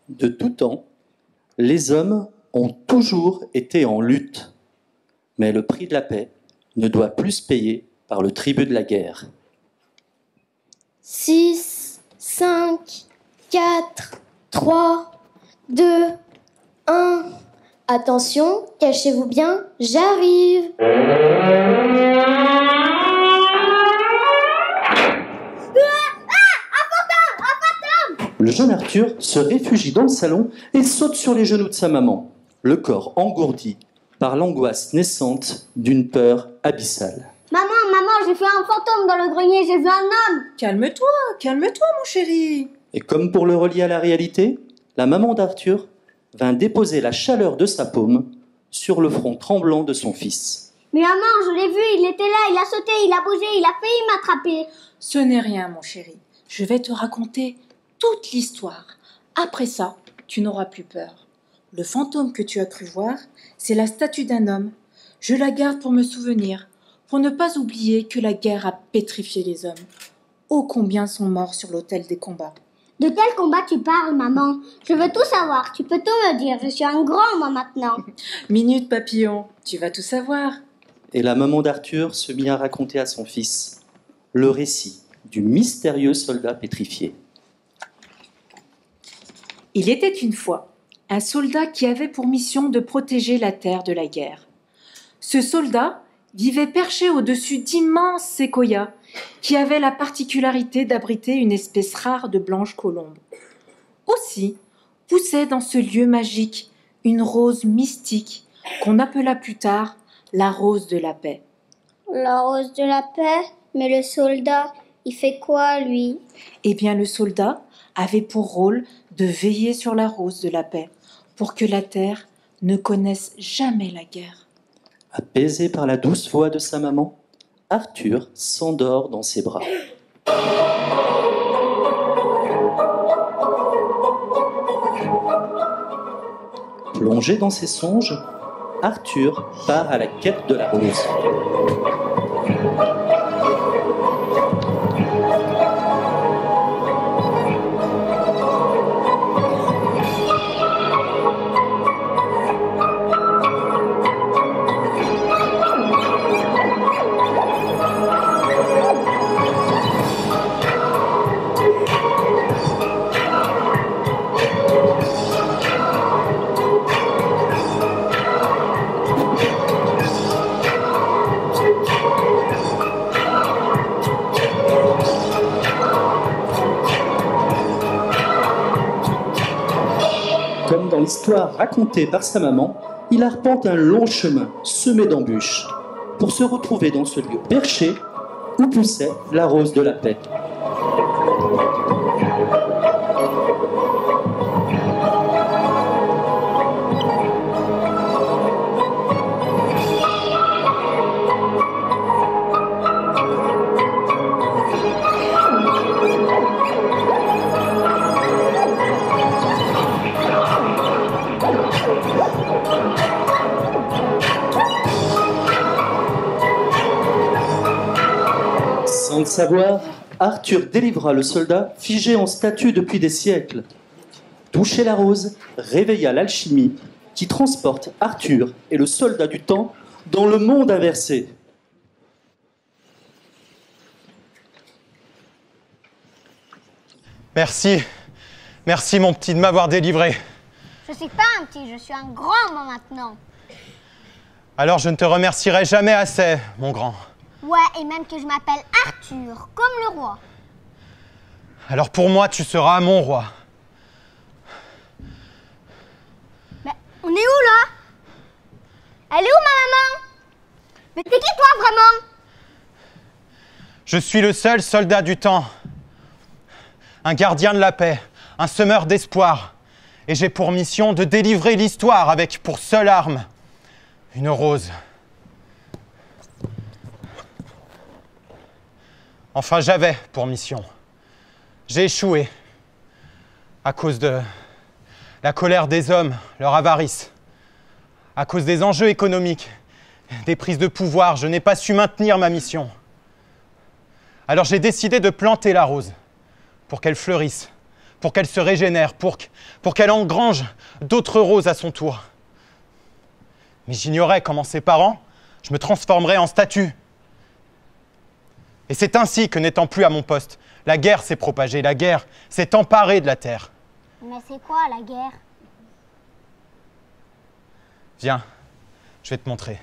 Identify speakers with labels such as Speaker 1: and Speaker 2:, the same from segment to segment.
Speaker 1: De tout temps, les hommes ont toujours été en lutte. Mais le prix de la paix ne doit plus se payer par le tribut de la guerre.
Speaker 2: 6, 5, 4, 3, 2, 1. Attention, cachez-vous bien, j'arrive.
Speaker 1: Le jeune Arthur se réfugie dans le salon et saute sur les genoux de sa maman, le corps engourdi par l'angoisse naissante d'une peur abyssale.
Speaker 3: Maman, j'ai fait un fantôme dans le grenier, j'ai vu un homme.
Speaker 4: Calme-toi, mon chéri.
Speaker 1: Et comme pour le relier à la réalité, la maman d'Arthur vint déposer la chaleur de sa paume sur le front tremblant de son fils.
Speaker 3: Mais maman, je l'ai vu, il était là, il a sauté, il a bougé, il a failli m'attraper.
Speaker 4: Ce n'est rien, mon chéri. Je vais te raconter toute l'histoire. Après ça, tu n'auras plus peur. Le fantôme que tu as cru voir, c'est la statue d'un homme. Je la garde pour me souvenir, pour ne pas oublier que la guerre a pétrifié les hommes. Ô combien sont morts sur l'autel des combats.
Speaker 3: De quel combat tu parles, maman? Je veux tout savoir, tu peux tout me dire, je suis un grand, moi, maintenant.
Speaker 4: Minute, papillon, tu vas tout savoir.
Speaker 1: Et la maman d'Arthur se mit à raconter à son fils le récit du mystérieux soldat pétrifié.
Speaker 4: Il était une fois un soldat qui avait pour mission de protéger la terre de la guerre. Ce soldat vivait perché au-dessus d'immenses séquoias qui avaient la particularité d'abriter une espèce rare de blanche colombe. Aussi poussait dans ce lieu magique une rose mystique qu'on appela plus tard la rose de la paix.
Speaker 3: La rose de la paix? Mais le soldat, il fait quoi, lui?
Speaker 4: Eh bien, le soldat avait pour rôle de veiller sur la rose de la paix, pour que la terre ne connaisse jamais la guerre.
Speaker 1: Apaisé par la douce voix de sa maman, Arthur s'endort dans ses bras. Plongé dans ses songes, Arthur part à la quête de la rose. Comme dans l'histoire racontée par sa maman, il arpente un long chemin semé d'embûches pour se retrouver dans ce lieu perché où poussait la rose de la paix. Sans le savoir, Arthur délivra le soldat figé en statue depuis des siècles. Toucher la rose réveilla l'alchimie qui transporte Arthur et le soldat du temps dans le monde inversé.
Speaker 5: Merci mon petit de m'avoir délivré.
Speaker 3: Je suis pas un petit, je suis un grand, moi, maintenant.
Speaker 5: Alors je ne te remercierai jamais assez, mon grand.
Speaker 3: Ouais, et même que je m'appelle Arthur, comme le roi.
Speaker 5: Alors pour moi, tu seras mon roi.
Speaker 3: Mais on est où, là? Elle est où, ma maman? Mais t'es qui, toi, vraiment?
Speaker 5: Je suis le seul soldat du temps. Un gardien de la paix, un semeur d'espoir. Et j'ai pour mission de délivrer l'histoire avec pour seule arme une rose. Enfin, j'avais pour mission. J'ai échoué à cause de la colère des hommes, leur avarice, à cause des enjeux économiques, des prises de pouvoir. Je n'ai pas su maintenir ma mission. Alors j'ai décidé de planter la rose pour qu'elle fleurisse, pour qu'elle se régénère, pour qu'elle engrange d'autres roses à son tour. Mais j'ignorais comment ses parents, je me transformerais en statue. Et c'est ainsi que, n'étant plus à mon poste, la guerre s'est propagée, la guerre s'est emparée de la terre.
Speaker 3: Mais c'est quoi la guerre?
Speaker 5: Viens, je vais te montrer.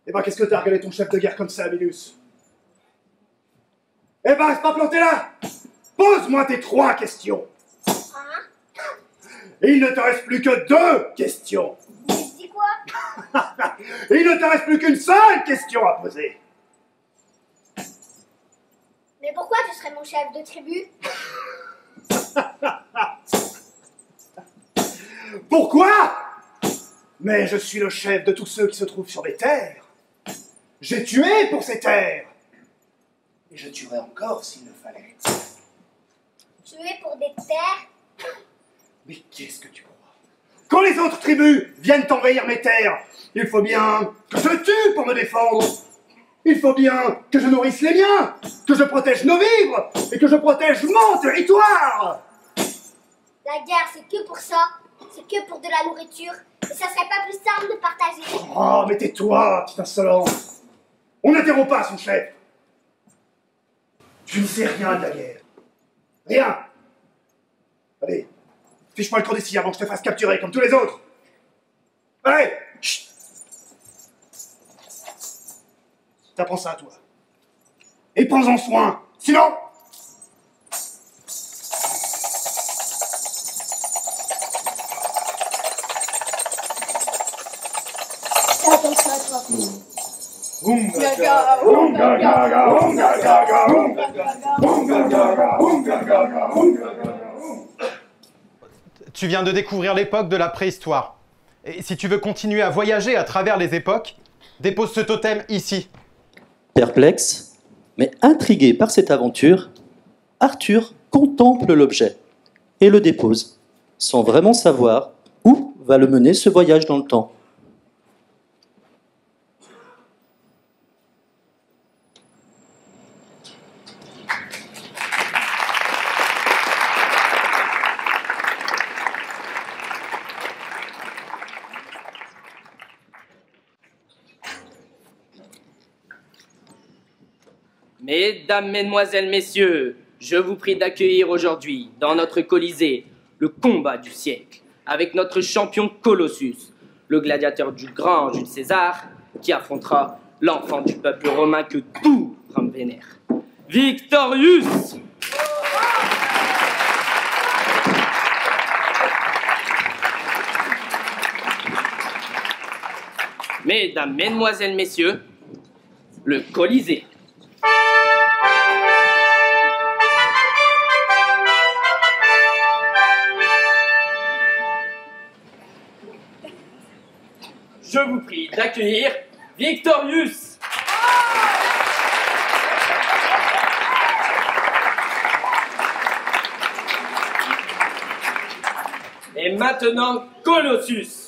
Speaker 6: Eh ben, qu'est-ce que t'as regardé ton chef de guerre comme ça, Minus? Eh ben, reste pas planté là! Pose-moi tes 3 questions! Et il ne te reste plus que 2 questions!
Speaker 3: Mais je dis quoi?
Speaker 6: Et il ne te reste plus qu'une seule question à poser!
Speaker 3: Mais pourquoi tu serais mon chef de tribu?
Speaker 6: Pourquoi? Mais je suis le chef de tous ceux qui se trouvent sur les terres. J'ai tué pour ces terres. Et je tuerai encore s'il le fallait.
Speaker 3: Tuer pour des terres?
Speaker 6: Mais qu'est-ce que tu crois? Quand les autres tribus viennent envahir mes terres, il faut bien que je tue pour me défendre. Il faut bien que je nourrisse les miens, que je protège nos vivres et que je protège mon territoire.
Speaker 3: La guerre, c'est que pour ça. C'est que pour de la nourriture. Et ça serait pas plus simple de partager.
Speaker 6: Oh, mais tais-toi, petit insolent. On n'interrompt pas son chef. Tu ne sais rien de la guerre. Rien. Allez, fiche-moi le camp d'ici avant que je te fasse capturer comme tous les autres. Allez, chut. T'apprends ça à toi. Et prends-en soin, sinon...
Speaker 3: Fais attention à toi.
Speaker 5: Tu viens de découvrir l'époque de la préhistoire. Et si tu veux continuer à voyager à travers les époques, dépose ce totem ici.
Speaker 1: Perplexe, mais intrigué par cette aventure, Arthur contemple l'objet et le dépose, sans vraiment savoir où va le mener ce voyage dans le temps.
Speaker 7: Mesdames, Mesdemoiselles, Messieurs, je vous prie d'accueillir aujourd'hui, dans notre Colisée, le combat du siècle, avec notre champion Colossus, le gladiateur du grand Jules César, qui affrontera l'enfant du peuple romain que tout Rome vénère, Victorius! Mesdames, Mesdemoiselles, Messieurs, le Colisée. Je vous prie d'accueillir Victorius. Et maintenant, Colossus.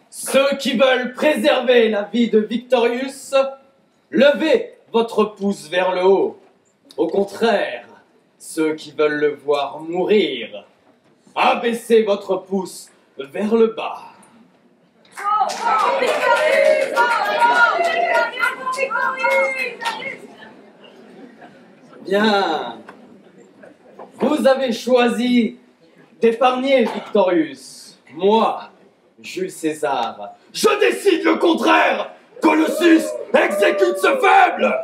Speaker 7: Ceux qui veulent préserver la vie de Victorius, levez votre pouce vers le haut. Au contraire, ceux qui veulent le voir mourir, abaissez votre pouce vers le bas. Bien. Vous avez choisi d'épargner Victorius. Moi, Jules César, je décide le contraire. Colossus exécute ce faible.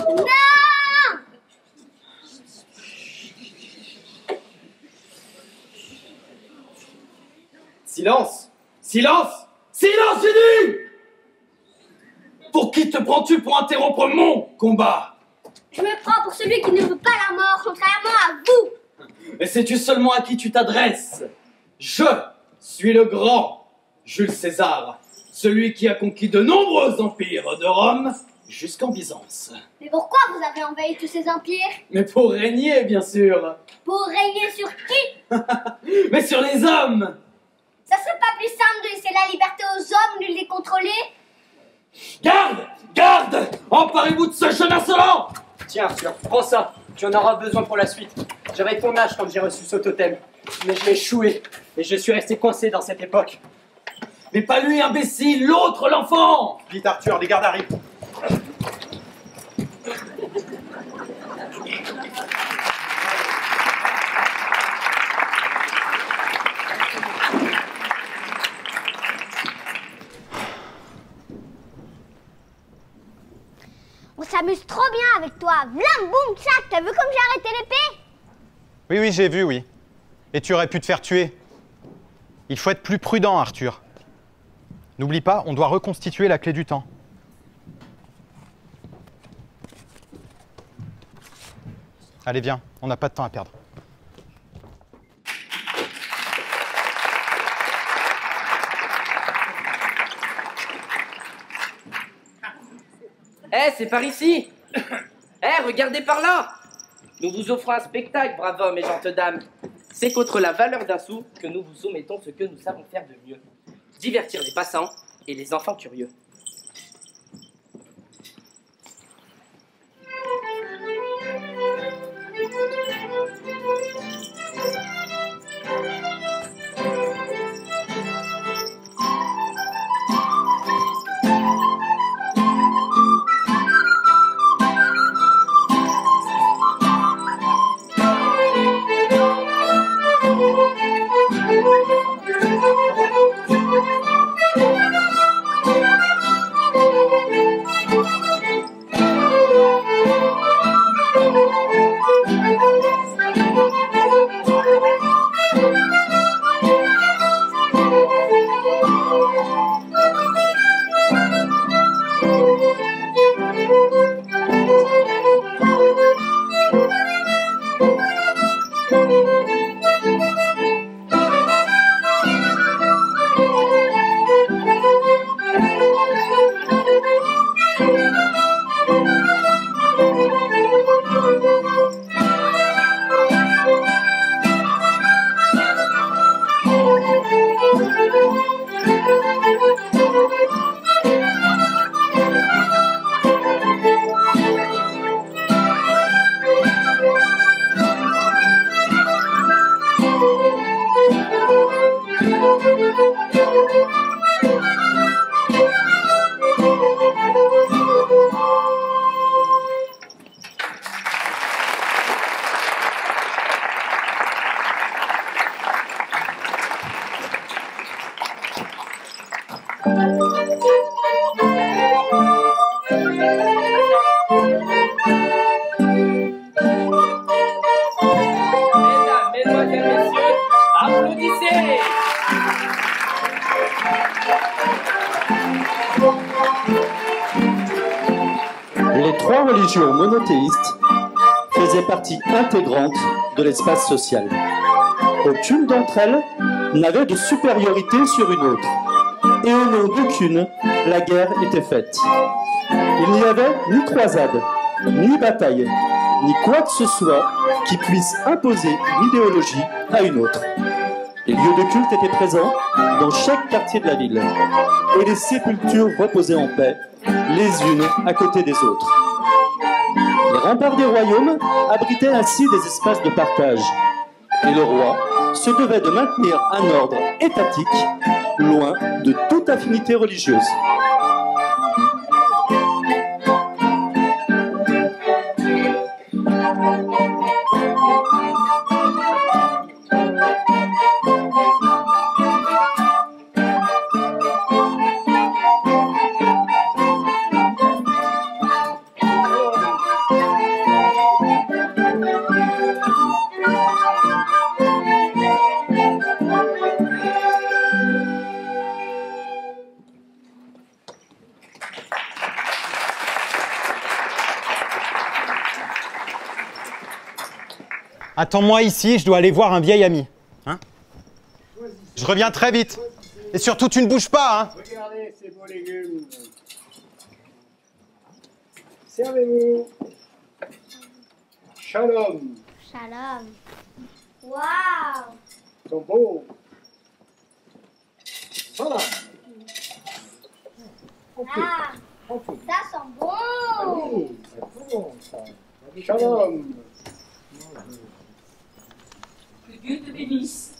Speaker 3: Non!
Speaker 7: Silence! Silence! Silence, j'ai dit! Pour qui te prends-tu pour interrompre mon combat?
Speaker 3: Je me prends pour celui qui ne veut pas la mort, contrairement à vous.
Speaker 7: Mais sais-tu seulement à qui tu t'adresses? Je suis le grand Jules César, celui qui a conquis de nombreux empires de Rome jusqu'en Byzance.
Speaker 3: Mais pourquoi vous avez envahi tous ces empires?
Speaker 7: Mais pour régner, bien sûr.
Speaker 3: Pour régner sur qui?
Speaker 7: Mais sur les hommes.
Speaker 3: Ça serait pas plus simple de laisser la liberté aux hommes de les contrôler?
Speaker 7: Garde! Garde! Emparez-vous de ce jeune insolent!
Speaker 8: Tiens Arthur, prends ça, tu en auras besoin pour la suite. J'avais ton âge quand j'ai reçu ce totem, mais je l'ai échoué et je suis resté coincé dans cette époque.
Speaker 7: Mais pas lui, imbécile, l'autre, l'enfant!
Speaker 5: Vite Arthur, les gardes arrivent.
Speaker 3: On s'amuse trop bien avec toi. Vlam, boum, tchac, t'as vu comme j'ai arrêté l'épée?
Speaker 5: Oui, oui, j'ai vu, oui. Et tu aurais pu te faire tuer. Il faut être plus prudent, Arthur. N'oublie pas, on doit reconstituer la clé du temps. Allez, viens, on n'a pas de temps à perdre.
Speaker 7: Eh, c'est par ici. Eh, regardez par là. Nous vous offrons un spectacle, brave homme et gentes dames. C'est contre la valeur d'un sou que nous vous soumettons ce que nous savons faire de mieux. Divertir les passants et les enfants curieux.
Speaker 1: Les trois religions monothéistes faisaient partie intégrante de l'espace social. Aucune d'entre elles n'avait de supériorité sur une autre. Et au nom d'aucune, la guerre était faite. Il n'y avait ni croisade, ni bataille, ni quoi que ce soit qui puisse imposer une idéologie à une autre. Les lieux de culte étaient présents dans chaque quartier de la ville, et les sépultures reposaient en paix, les unes à côté des autres. Les remparts des royaumes abritaient ainsi des espaces de partage, et le roi se devait de maintenir un ordre étatique, loin de toute affinité religieuse.
Speaker 5: Attends-moi ici, je dois aller voir un vieil ami. Hein? Je reviens très vite. Et surtout, tu ne bouges pas. Hein?
Speaker 6: Regardez ces beaux légumes. Servez-vous. Shalom.
Speaker 3: Shalom. Waouh.
Speaker 6: Ils sont beaux. Voilà.
Speaker 3: Ah, ça sent bon.
Speaker 6: Oui, c'est bon ça. Shalom.
Speaker 9: Que Dieu te bénisse.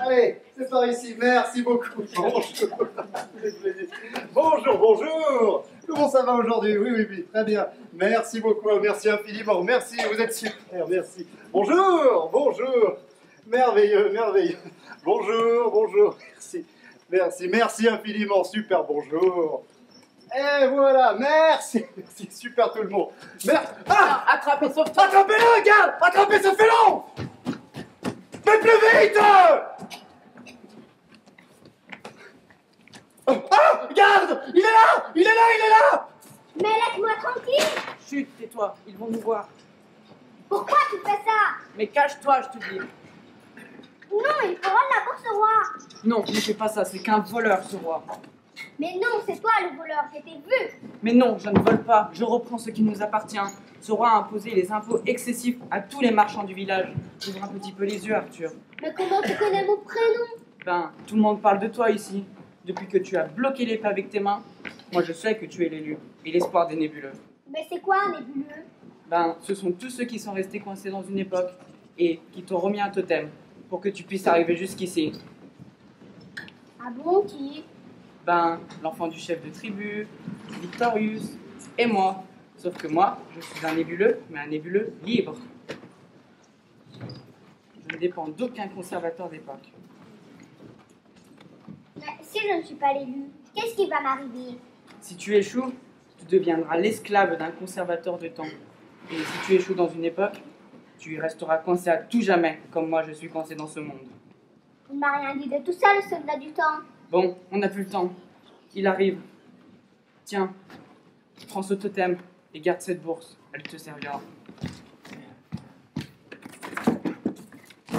Speaker 6: Allez, c'est par ici. Merci beaucoup. Bonjour. Bonjour, bonjour. Comment ça va aujourd'hui? Oui, oui, oui, très bien. Merci beaucoup. Merci infiniment. Merci, vous êtes super. Merci. Bonjour, bonjour. Merveilleux, merveilleux. Bonjour, bonjour. Merci. Merci, merci infiniment. Super, bonjour. Et voilà, merci. Merci, super tout le monde. Merci. Ah,
Speaker 7: Attrapez, sauve-toi.
Speaker 6: attrapez-le, regarde. Attrapez ce félon. Mais plus vite! Ah! Garde! Il est là! Il est là! Il est là!
Speaker 3: Mais laisse-moi tranquille!
Speaker 8: Chut, tais-toi, ils vont nous voir.
Speaker 3: Pourquoi tu fais ça?
Speaker 8: Mais cache-toi, je te dis.
Speaker 3: Non, il faut rendre la bourse au roi!
Speaker 8: Non, ne fais pas ça, c'est qu'un voleur, ce roi.
Speaker 3: Mais non, c'est toi le voleur, je t'ai vu!
Speaker 8: Mais non, je ne vole pas, je reprends ce qui nous appartient. Ce roi a imposé les impôts excessifs à tous les marchands du village. Ouvre un petit peu les yeux, Arthur.
Speaker 3: Mais comment tu connais mon prénom?
Speaker 8: Ben, tout le monde parle de toi ici. Depuis que tu as bloqué l'épée avec tes mains, moi je sais que tu es l'élu et l'espoir des nébuleux.
Speaker 3: Mais c'est quoi un nébuleux?
Speaker 8: Ben, ce sont tous ceux qui sont restés coincés dans une époque et qui t'ont remis un totem pour que tu puisses arriver jusqu'ici.
Speaker 3: Ah bon, qui?
Speaker 8: Ben, l'enfant du chef de tribu, Victorius, et moi. Sauf que moi, je suis un nébuleux, mais un nébuleux libre. Je ne dépends d'aucun conservateur d'époque.
Speaker 3: Mais si je ne suis pas l'élu, qu'est-ce qui va m'arriver?
Speaker 8: Si tu échoues, tu deviendras l'esclave d'un conservateur de temps. Et si tu échoues dans une époque, tu y resteras coincé à tout jamais, comme moi je suis coincé dans ce monde.
Speaker 3: Il m'a rien dit de tout ça, le soldat du temps.
Speaker 8: Bon, on n'a plus le temps. Il arrive. Tiens, prends ce totem et garde cette bourse. Elle te servira.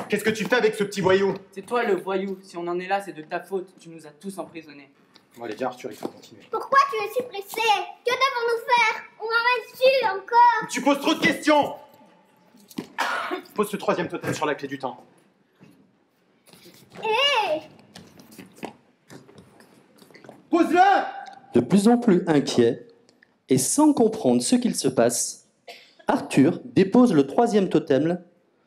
Speaker 5: Qu'est-ce que tu fais avec ce petit voyou?
Speaker 8: C'est toi le voyou. Si on en est là, c'est de ta faute. Tu nous as tous emprisonnés.
Speaker 5: Bon, allez, viens, Arthur, il faut continuer.
Speaker 3: Pourquoi tu es si pressé? Que devons-nous faire? On en reste sûr encore.
Speaker 5: Tu poses trop de questions! Pose ce troisième totem sur la clé du temps.
Speaker 3: Hé!
Speaker 6: Pose-le!
Speaker 1: De plus en plus inquiet, et sans comprendre ce qu'il se passe, Arthur dépose le troisième totem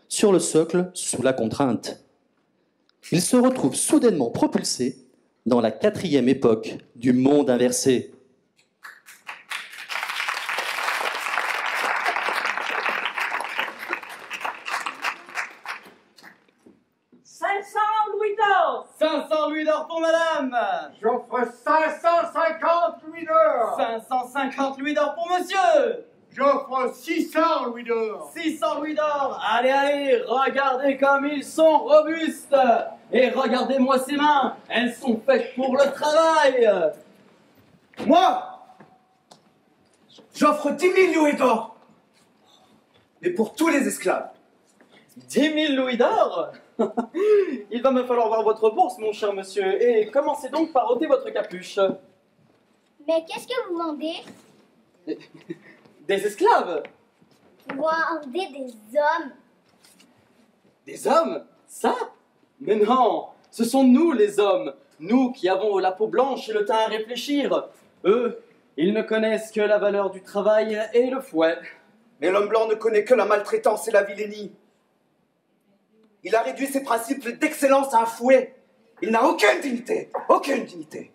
Speaker 1: sur le socle sous la contrainte. Il se retrouve soudainement propulsé dans la 4e époque du monde inversé.
Speaker 7: Louis d'or 500 louis d'or pour madame.
Speaker 6: J'offre 550 louis d'or.
Speaker 7: 550 louis d'or pour monsieur.
Speaker 6: J'offre 600 louis d'or.
Speaker 7: 600 louis d'or. Allez, allez, regardez comme ils sont robustes. Et regardez-moi ces mains, elles sont faites pour le travail.
Speaker 6: Moi, j'offre 10 000 louis d'or. Mais pour tous les esclaves.
Speaker 7: 10 000 louis d'or. Il va me falloir voir votre bourse, mon cher monsieur, et commencez donc par ôter votre capuche.
Speaker 3: Mais qu'est-ce que vous vendez?
Speaker 7: Des esclaves?
Speaker 3: Vous vendez des hommes.
Speaker 7: Des hommes? Ça? Mais non, ce sont nous les hommes, nous qui avons la peau blanche et le teint à réfléchir. Eux, ils ne connaissent que la valeur du travail et le fouet.
Speaker 6: Mais l'homme blanc ne connaît que la maltraitance et la vilainie. Il a réduit ses principes d'excellence à un fouet. Il n'a aucune dignité. Aucune dignité.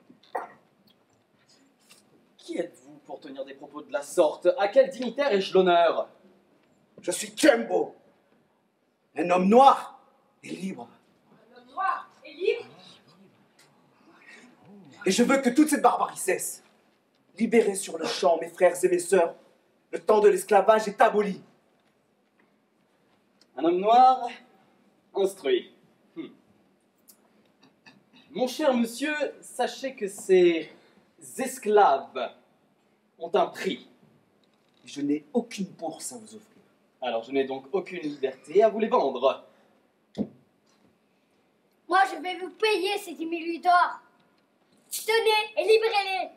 Speaker 7: Qui êtes-vous pour tenir des propos de la sorte? À quel dignitaire ai-je l'honneur?
Speaker 6: Je suis Kembo. Un homme noir et libre.
Speaker 9: Un homme noir et libre?
Speaker 6: Et je veux que toute cette barbarie cesse. Libérez sur le champ mes frères et mes sœurs. Le temps de l'esclavage est aboli.
Speaker 7: Un homme noir, instruit. Mon cher monsieur, sachez que ces esclaves ont un prix.
Speaker 6: Je n'ai aucune bourse à vous offrir.
Speaker 7: Alors je n'ai donc aucune liberté à vous les vendre.
Speaker 3: Moi, je vais vous payer ces 10 000 louis d'or. Tenez et libérez-les.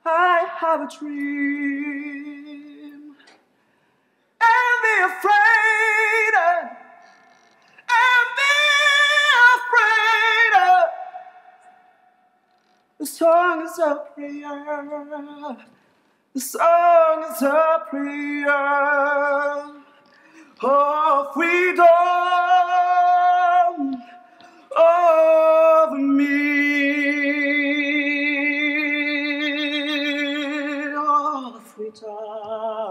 Speaker 6: I have a dream and be afraid and be afraid. The song is a prayer. The song is a prayer of freedom of me. Freedom.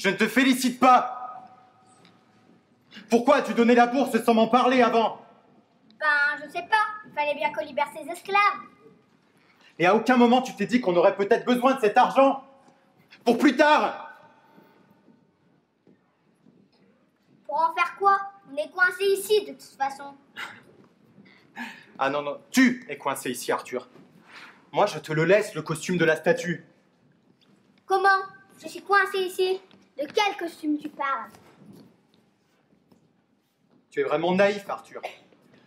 Speaker 5: Je ne te félicite pas. Pourquoi as-tu donné la bourse sans m'en parler avant?
Speaker 3: Ben, je sais pas. Il fallait bien qu'on libère ses esclaves.
Speaker 5: Et à aucun moment tu t'es dit qu'on aurait peut-être besoin de cet argent pour plus tard?
Speaker 3: Pour en faire quoi? On est coincés ici, de toute façon.
Speaker 5: Ah non, non, tu es coincé ici, Arthur. Moi, je te le laisse, le costume de la statue.
Speaker 3: Comment? Je suis coincé ici. De quel costume tu parles?
Speaker 5: Tu es vraiment naïf, Arthur.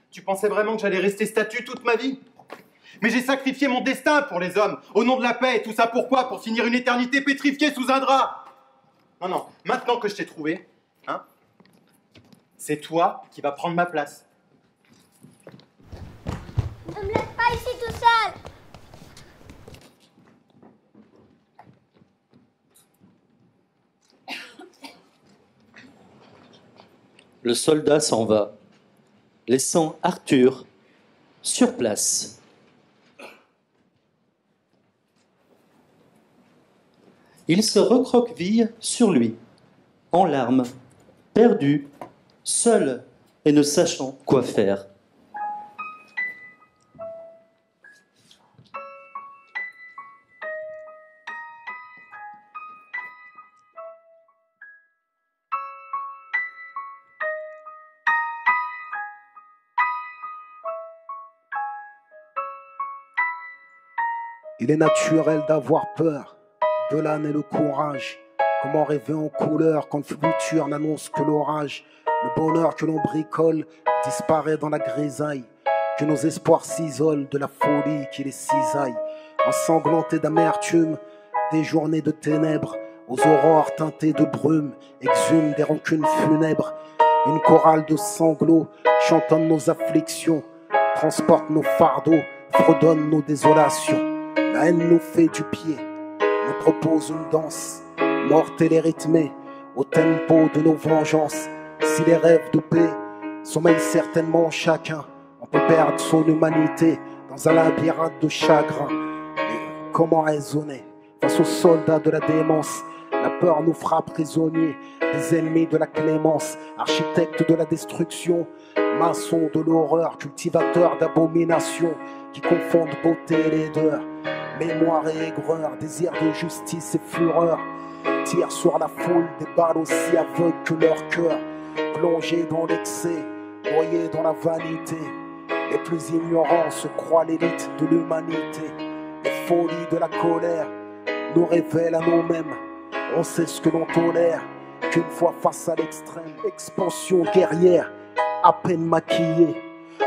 Speaker 5: Tu pensais vraiment que j'allais rester statue toute ma vie? Mais j'ai sacrifié mon destin pour les hommes, au nom de la paix, et tout ça pourquoi? Pour finir une éternité pétrifiée sous un drap. Non, non, maintenant que je t'ai trouvé, hein, c'est toi qui vas prendre ma place.
Speaker 3: Ne me laisse pas ici tout seul.
Speaker 1: Le soldat s'en va, laissant Arthur sur place. Il se recroqueville sur lui, en larmes, perdu, seul et ne sachant quoi faire.
Speaker 10: Il est naturel d'avoir peur, de là naît le courage. Comment rêver en couleur quand le futur n'annonce que l'orage? Le bonheur que l'on bricole disparaît dans la grisaille, que nos espoirs s'isolent de la folie qui les cisaille. Ensanglantés d'amertume, des journées de ténèbres, aux aurores teintées de brume, exhument des rancunes funèbres. Une chorale de sanglots chantonne nos afflictions, transporte nos fardeaux, fredonne nos désolations. La haine nous fait du pied, nous propose une danse, mortelle et rythmée, au tempo de nos vengeances. Si les rêves de paix sommeillent certainement en chacun, on peut perdre son humanité dans un labyrinthe de chagrin. Et comment raisonner face aux soldats de la démence? La peur nous fera prisonniers des ennemis de la clémence, architectes de la destruction, maçons de l'horreur, cultivateurs d'abominations qui confondent beauté et laideur. Mémoire et aigreur, désir de justice et fureur, tirent sur la foule des balles aussi aveugles que leur cœur. Plongés dans l'excès, noyés dans la vanité, les plus ignorants se croient l'élite de l'humanité. Les folies de la colère nous révèlent à nous-mêmes. On sait ce que l'on tolère, qu'une fois face à l'extrême. Expansion guerrière, à peine maquillée,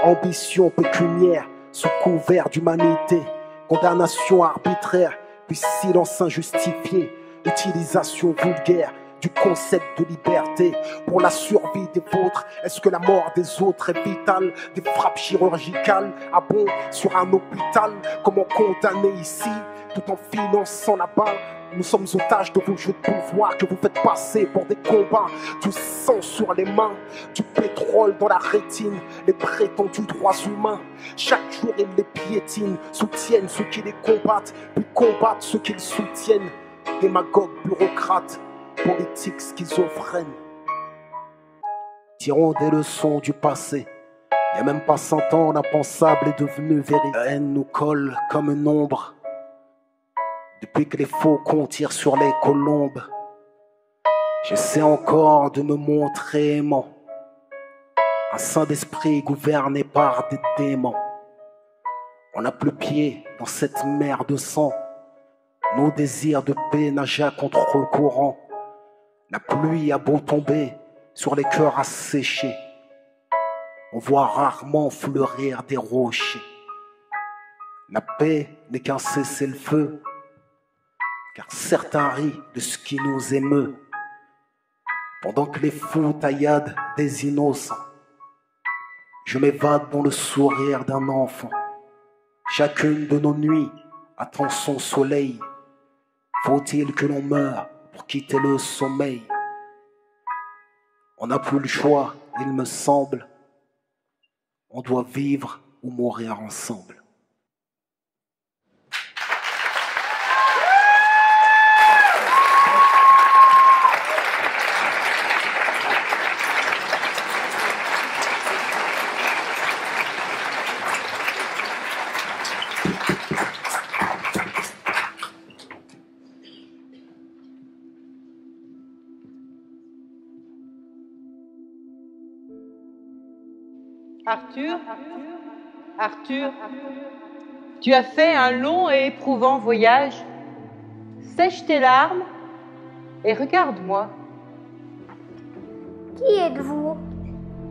Speaker 10: ambition pécuniaire sous couvert d'humanité. Condamnation arbitraire, puis silence injustifié, utilisation vulgaire du concept de liberté. Pour la survie des vôtres, est-ce que la mort des autres est vitale? Des frappes chirurgicales, ah bon, sur un hôpital? Comment condamner ici, tout en finançant là-bas? Nous sommes otages de vos jeux de pouvoir que vous faites passer pour des combats. Du sang sur les mains, du pétrole dans la rétine, les prétendus droits humains. Chaque jour ils les piétinent, soutiennent ceux qui les combattent, puis combattent ceux qu'ils soutiennent. Démagogues, bureaucrates, politiques schizophrènes. Tirons des leçons du passé. Il n'y a même pas 100 ans, l'impensable est devenu vérité. La haine nous colle comme une ombre. Depuis que les faucons tirent sur les colombes, j'essaie encore de me montrer aimant. Un saint d'esprit gouverné par des démons. On n'a plus pied dans cette mer de sang. Nos désirs de paix nagent contre le courant. La pluie a beau tomber sur les cœurs asséchés, on voit rarement fleurir des rochers. La paix n'est qu'un cessez-le-feu, car certains rient de ce qui nous émeut, pendant que les fous tailladent des innocents. Je m'évade dans le sourire d'un enfant. Chacune de nos nuits attend son soleil. Faut-il que l'on meure pour quitter le sommeil? On n'a plus le choix, il me semble. On doit vivre ou mourir ensemble.
Speaker 11: Arthur, tu as fait un long et éprouvant voyage. Sèche tes larmes et regarde-moi.
Speaker 3: Qui êtes-vous?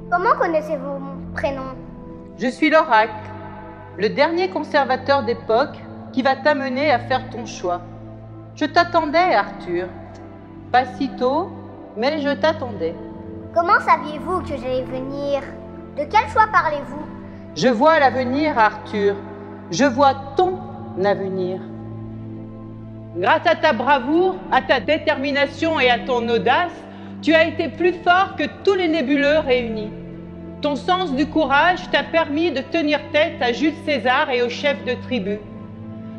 Speaker 3: Comment connaissez-vous mon prénom?
Speaker 11: Je suis l'oracle, le dernier conservateur d'époque qui va t'amener à faire ton choix. Je t'attendais, Arthur. Pas si tôt, mais je t'attendais.
Speaker 3: Comment saviez-vous que j'allais venir? De quel choix parlez-vous?
Speaker 11: Je vois l'avenir, Arthur. Je vois ton avenir. Grâce à ta bravoure, à ta détermination et à ton audace, tu as été plus fort que tous les nébuleux réunis. Ton sens du courage t'a permis de tenir tête à Jules César et aux chefs de tribu.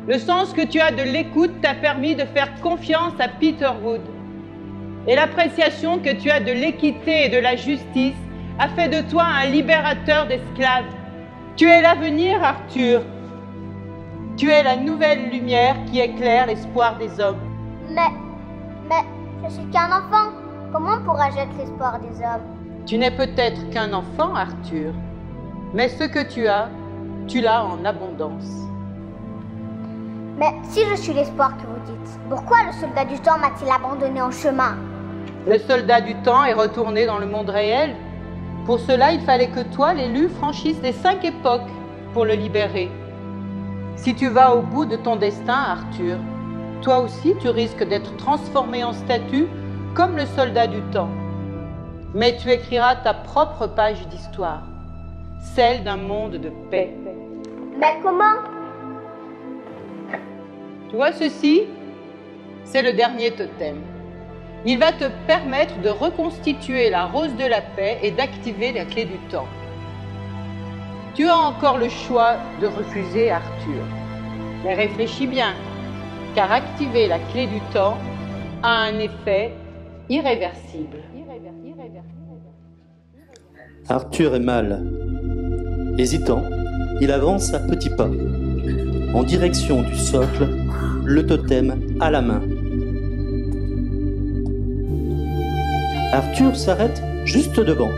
Speaker 11: Le sens que tu as de l'écoute t'a permis de faire confiance à Peter Wood. Et l'appréciation que tu as de l'équité et de la justice a fait de toi un libérateur d'esclaves. Tu es l'avenir, Arthur. Tu es la nouvelle lumière qui éclaire l'espoir des hommes.
Speaker 3: Mais, je suis qu'un enfant. Comment pourrais-je être l'espoir des hommes?
Speaker 11: Tu n'es peut-être qu'un enfant, Arthur. Mais ce que tu l'as en abondance.
Speaker 3: Mais si je suis l'espoir que vous dites, pourquoi le soldat du temps m'a-t-il abandonné en chemin?
Speaker 11: Le soldat du temps est retourné dans le monde réel. Pour cela, il fallait que toi, l'élu, franchisses les 5 époques pour le libérer. Si tu vas au bout de ton destin, Arthur, toi aussi tu risques d'être transformé en statue comme le soldat du temps. Mais tu écriras ta propre page d'histoire, celle d'un monde de paix.
Speaker 3: Mais comment?
Speaker 11: Tu vois ceci? C'est le dernier totem. Il va te permettre de reconstituer la rose de la paix et d'activer la clé du temps. Tu as encore le choix de refuser Arthur. Mais réfléchis bien, car activer la clé du temps a un effet irréversible.
Speaker 1: Arthur est mal. Hésitant, il avance à petits pas, en direction du socle, le totem à la main. Arthur s'arrête juste devant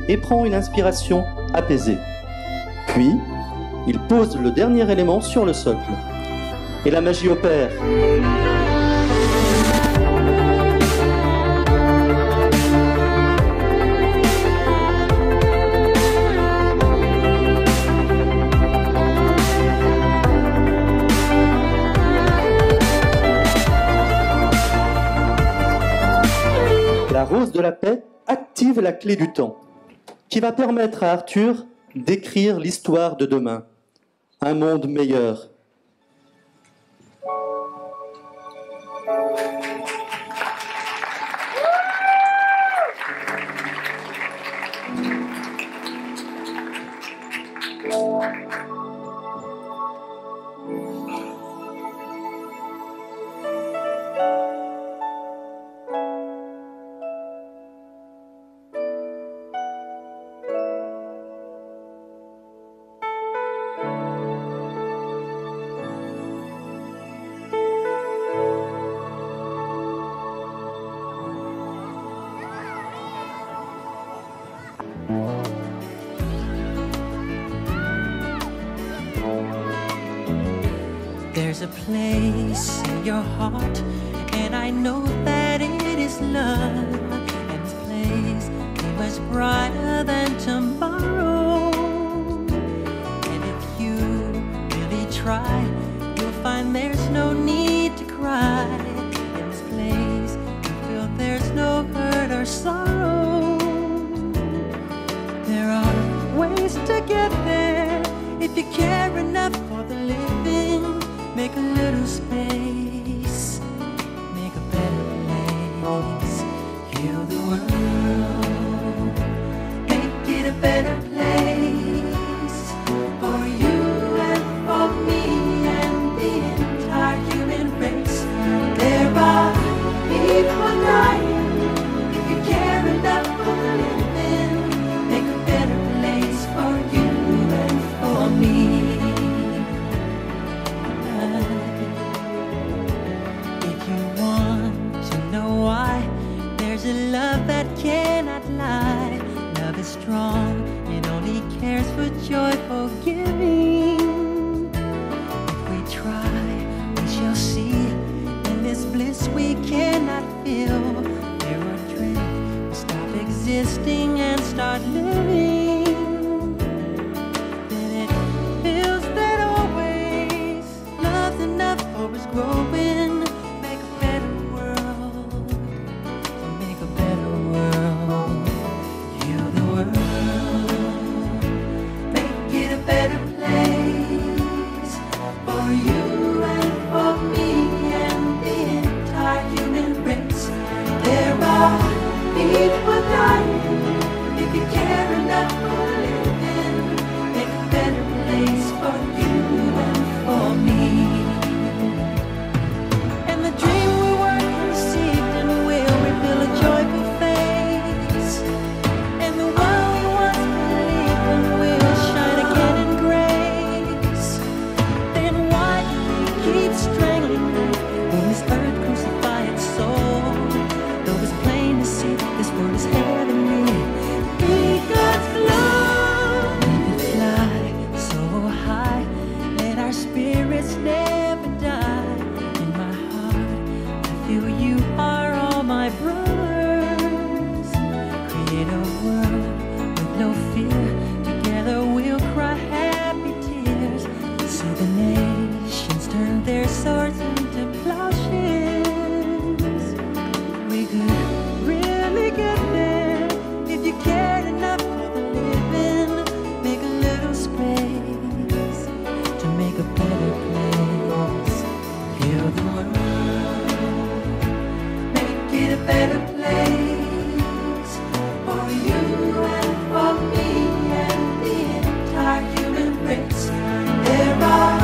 Speaker 1: et prend une inspiration apaisée. Puis, il pose le dernier élément sur le socle. Et la magie opère. rose de la paix active la clé du temps, qui va permettre à Arthur d'écrire l'histoire de demain. Un monde meilleur.
Speaker 12: There's a place in your heart, and I know that it is love. And this place is much brighter than tomorrow. And if you really try, you'll find there's no need to cry. In this place, you feel there's no hurt or sorrow. There are ways to get there if you care enough for the living. Make a little space, make a better place, heal the world, make it a better place for you and for me and the entire human race. There are people dying. If you care enough for the living, make a better place for you and for me. There's a love that cannot lie. Love is strong, it only cares for joyful giving. If we try, we shall see. In this bliss we cannot feel. There are dreams, we stop existing and start living. Then it feels that always love's enough for us growing. Make a better world. Make a better world, heal the world, make it a better place for you and for me and the entire human race. There are people dying. If you care enough for living, make a better place for you and for me. And the dream we were conceived in will reveal a joyful face, and the one we once believed in will shine again in grace. Then why keep strangling me when this earth crucify its soul? Though it's plain to see that this world is heavenly, be God's love. Let it fly so high, let our spirits never die. In my heart, I feel you are all my brothers. Create a world with no fear. Together we'll cry happy tears. See the nations turn their swords into plowshares. We could really get there if you cared enough for the living. Make a little space to make a better place. Heal the world, make it a better place for you and for me and the entire human race. There are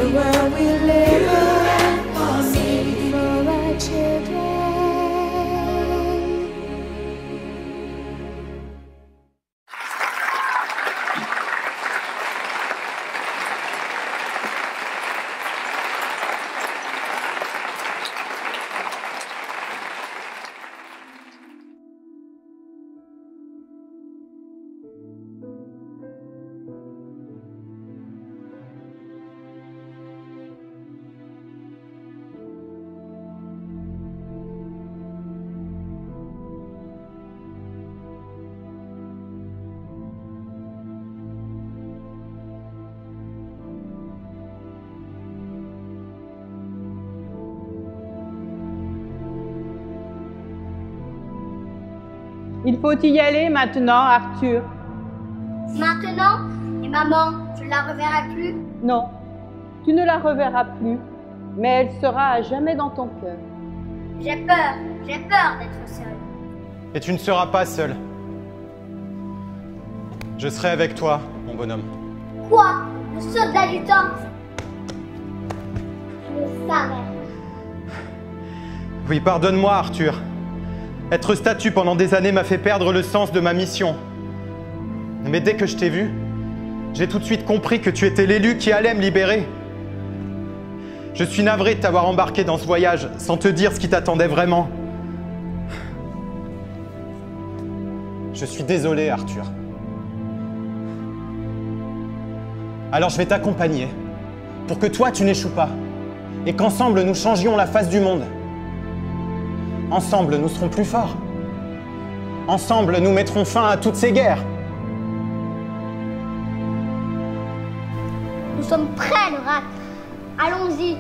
Speaker 12: the world we live in. For our children.
Speaker 11: Il faut y aller maintenant, Arthur.
Speaker 3: Maintenant? Et maman, je la reverrai plus?
Speaker 11: Non, tu ne la reverras plus, mais elle sera à jamais dans ton cœur.
Speaker 3: J'ai peur d'être seule.
Speaker 5: Et tu ne seras pas seul. Je serai avec toi, mon bonhomme.
Speaker 3: Quoi? Le soldat du temps? Je le savais.
Speaker 5: Oui, pardonne-moi, Arthur. Être statue pendant des années m'a fait perdre le sens de ma mission. Mais dès que je t'ai vu, j'ai tout de suite compris que tu étais l'élu qui allait me libérer. Je suis navré de t'avoir embarqué dans ce voyage sans te dire ce qui t'attendait vraiment. Je suis désolé, Arthur. Alors je vais t'accompagner pour que toi, tu n'échoues pas et qu'ensemble, nous changions la face du monde. Ensemble, nous serons plus forts. Ensemble, nous mettrons fin à toutes ces guerres.
Speaker 3: Nous sommes prêts, Norak. Allons-y.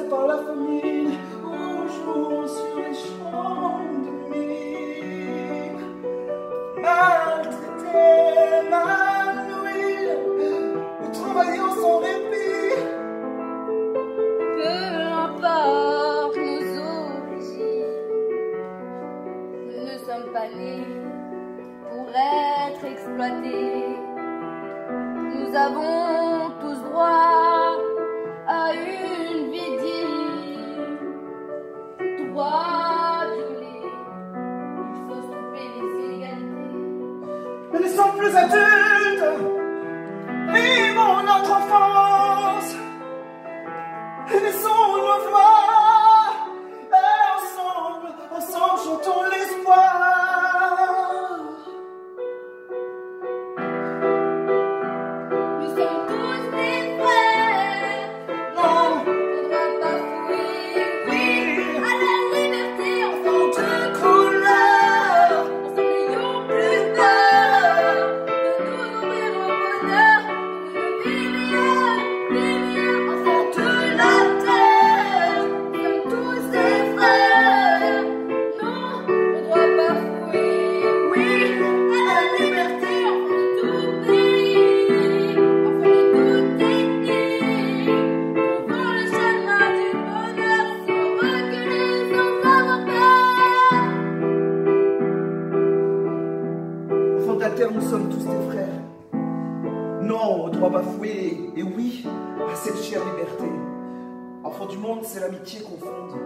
Speaker 12: par la famille, au jour sur les champs de mire. Maltraité, mal nourri, ou travaillant sans répit.
Speaker 13: Peu importe nos origines, nous ne sommes pas nés pour être exploités. Nous avons tous droit à une vie digne, droit violer, il faut stopper les inégalités.
Speaker 12: Nous ne sommes plus adultes.
Speaker 14: Non au droit bafoué, et oui à cette chère liberté. Enfant du monde, c'est l'amitié qu'on fonde.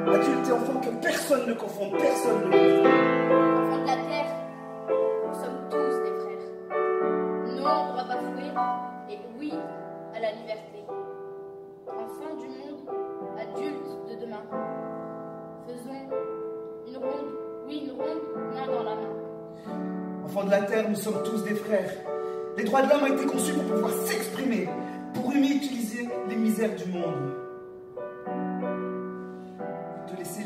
Speaker 14: Adulte et enfant que personne ne confonde, personne ne confond.
Speaker 13: Enfants de la terre, nous sommes tous des frères. Non au droit bafoué, et oui à la liberté. Enfants du monde, adultes de demain. Faisons une ronde, oui une ronde, main dans la main.
Speaker 14: Enfants de la terre, nous sommes tous des frères. Les droits de l'homme ont été conçus pour pouvoir s'exprimer, pour utiliser les misères du monde. De laisser